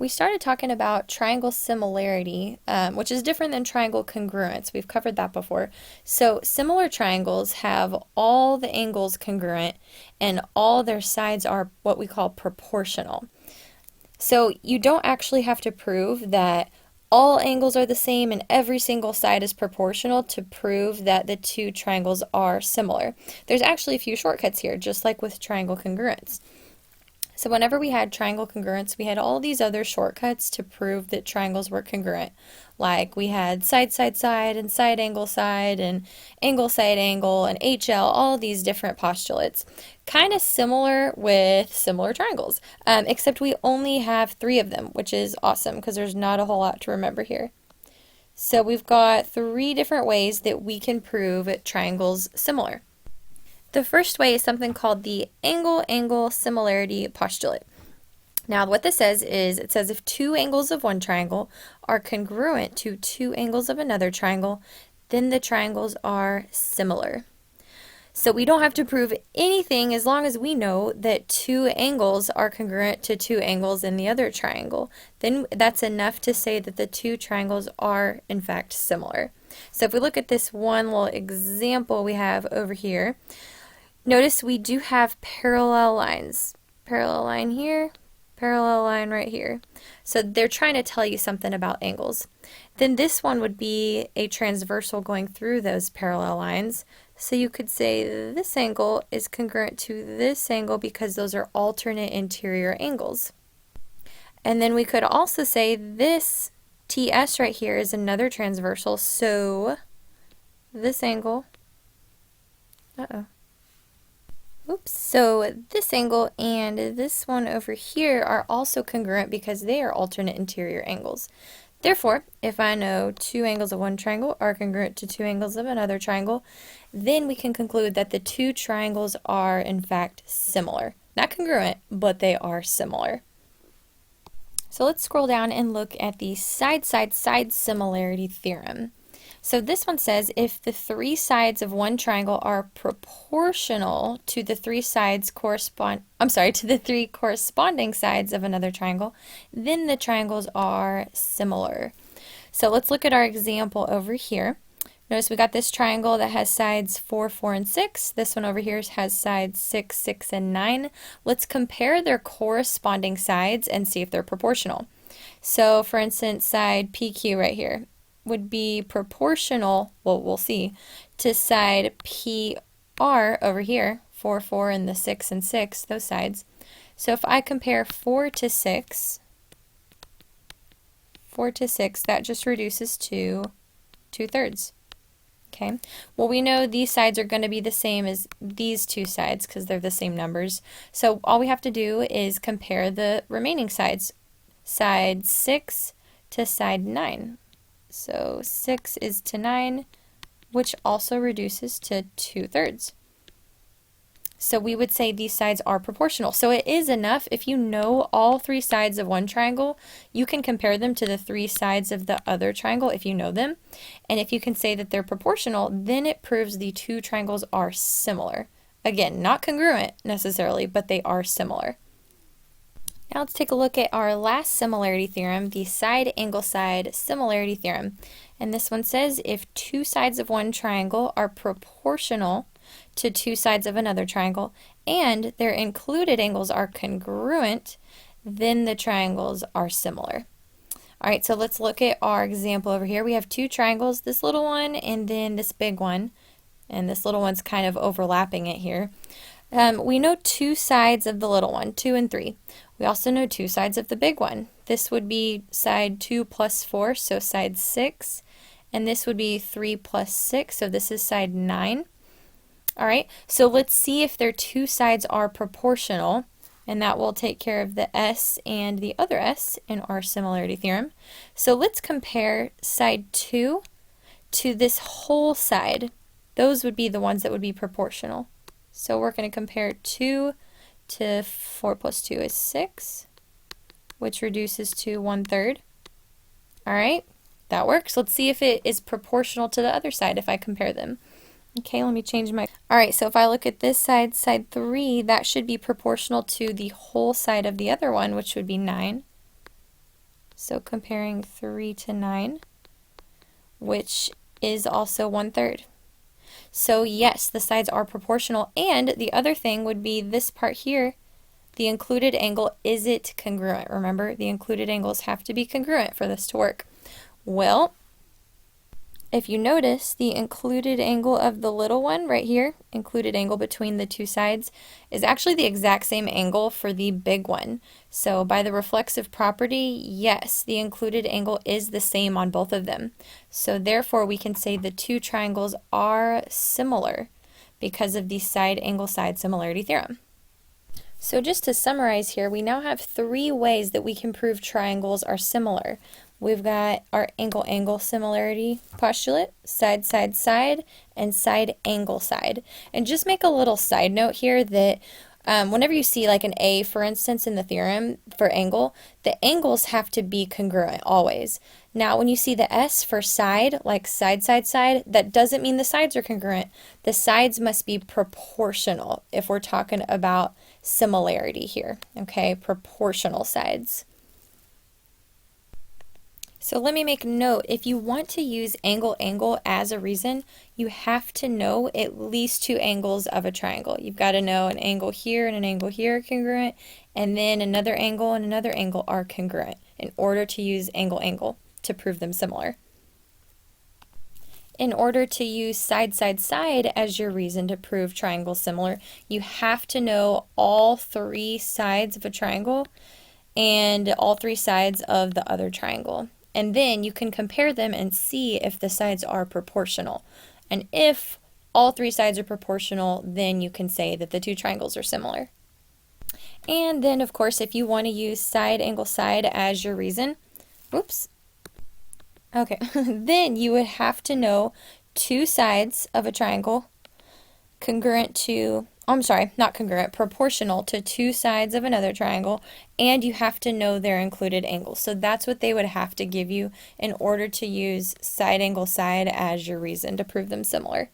we started talking about triangle similarity, which is different than triangle congruence. We've covered that before. So similar triangles have all the angles congruent and all their sides are what we call proportional. So you don't actually have to prove that all angles are the same and every single side is proportional to prove that the two triangles are similar. There's actually a few shortcuts here, just like with triangle congruence. So whenever we had triangle congruence, we had all these other shortcuts to prove that triangles were congruent. Like we had side, side, side, and side, angle, side, and angle, side, angle, and HL, all these different postulates. Kind of similar with similar triangles, except we only have 3 of them, which is awesome because there's not a whole lot to remember here. So we've got 3 different ways that we can prove triangles similar. The first way is something called the angle-angle similarity postulate. Now what this says is it says if 2 angles of one triangle are congruent to 2 angles of another triangle, then the triangles are similar. So we don't have to prove anything as long as we know that 2 angles are congruent to 2 angles in the other triangle. Then that's enough to say that the 2 triangles are in fact similar. So if we look at this one little example we have over here, notice we do have parallel lines. Parallel line here, parallel line right here. So they're trying to tell you something about angles. Then this one would be a transversal going through those parallel lines. So you could say this angle is congruent to this angle because those are alternate interior angles. And then we could also say this TS right here is another transversal, so this angle, oops, so this angle and this one over here are also congruent because they are alternate interior angles. Therefore, if I know 2 angles of one triangle are congruent to 2 angles of another triangle, then we can conclude that the 2 triangles are in fact similar. Not congruent, but they are similar. So let's scroll down and look at the side-side-side similarity theorem. So this one says if the 3 sides of one triangle are proportional to the 3 corresponding sides of another triangle, then the triangles are similar. So let's look at our example over here. Notice we got this triangle that has sides 4, 4, and 6. This one over here has sides 6, 6, and 9. Let's compare their corresponding sides and see if they're proportional. So for instance, side PQ right here would be proportional, well, we'll see, to side PR over here, 4, 4, and the 6 and 6, those sides. So if I compare 4 to 6, that just reduces to 2/3. Okay, well we know these sides are going to be the same as these 2 sides because they're the same numbers. So all we have to do is compare the remaining sides, side 6 to side 9. So 6 is to 9, which also reduces to 2/3. So we would say these sides are proportional. So it is enough if you know all 3 sides of one triangle, you can compare them to the 3 sides of the other triangle if you know them. And if you can say that they're proportional, then it proves the 2 triangles are similar. Again, not congruent necessarily, but they are similar. Now let's take a look at our last similarity theorem, the Sideangleside similarity theorem. And this one says if 2 sides of one triangle are proportional to 2 sides of another triangle and their included angles are congruent, then the triangles are similar. Alright, so let's look at our example over here. We have 2 triangles, this little one and then this big one. And this little one's kind of overlapping it here. We know 2 sides of the little one, 2 and 3. We also know 2 sides of the big one. This would be side 2 plus 4, so side 6. And this would be 3 plus 6, so this is side 9. Alright, so let's see if their 2 sides are proportional. And that will take care of the S and the other S in our similarity theorem. So let's compare side 2 to this whole side. Those would be the ones that would be proportional. So we're going to compare 2 to 4 plus 2 is 6, which reduces to 1/3. Alright, that works. Let's see if it is proportional to the other side if I compare them. Okay, let me change my... Alright, so if I look at this side, side 3, that should be proportional to the whole side of the other one, which would be 9. So comparing 3 to 9, which is also 1/3. So yes, the sides are proportional, and the other thing would be this part here, the included angle, is it congruent? Remember, the included angles have to be congruent for this to work. Well, if you notice, the included angle of the little one right here, included angle between the two sides, is actually the exact same angle for the big one. So by the reflexive property, yes, the included angle is the same on both of them. So therefore, we can say the two triangles are similar because of the side-angle-side similarity theorem. So just to summarize here, we now have 3 ways that we can prove triangles are similar. We've got our angle-angle similarity postulate, side-side-side, and side-angle-side. And just make a little side note here that whenever you see like an A, for instance, in the theorem for angle, the angles have to be congruent always. Now, when you see the S for side, like side, side, side, that doesn't mean the sides are congruent. The sides must be proportional if we're talking about similarity here, okay? Proportional sides. So let me make note, if you want to use angle-angle as a reason, you have to know at least 2 angles of a triangle. You've got to know an angle here and an angle here are congruent, and then another angle and another angle are congruent in order to use angle-angle to prove them similar. In order to use side, side, side as your reason to prove triangles similar, you have to know all 3 sides of a triangle and all 3 sides of the other triangle. And then you can compare them and see if the sides are proportional. And if all 3 sides are proportional, then you can say that the 2 triangles are similar. And then, of course, if you want to use side, angle, side as your reason, okay, then you would have to know 2 sides of a triangle congruent to, not congruent, proportional to 2 sides of another triangle, and you have to know their included angles. So that's what they would have to give you in order to use side, angle, side as your reason to prove them similar.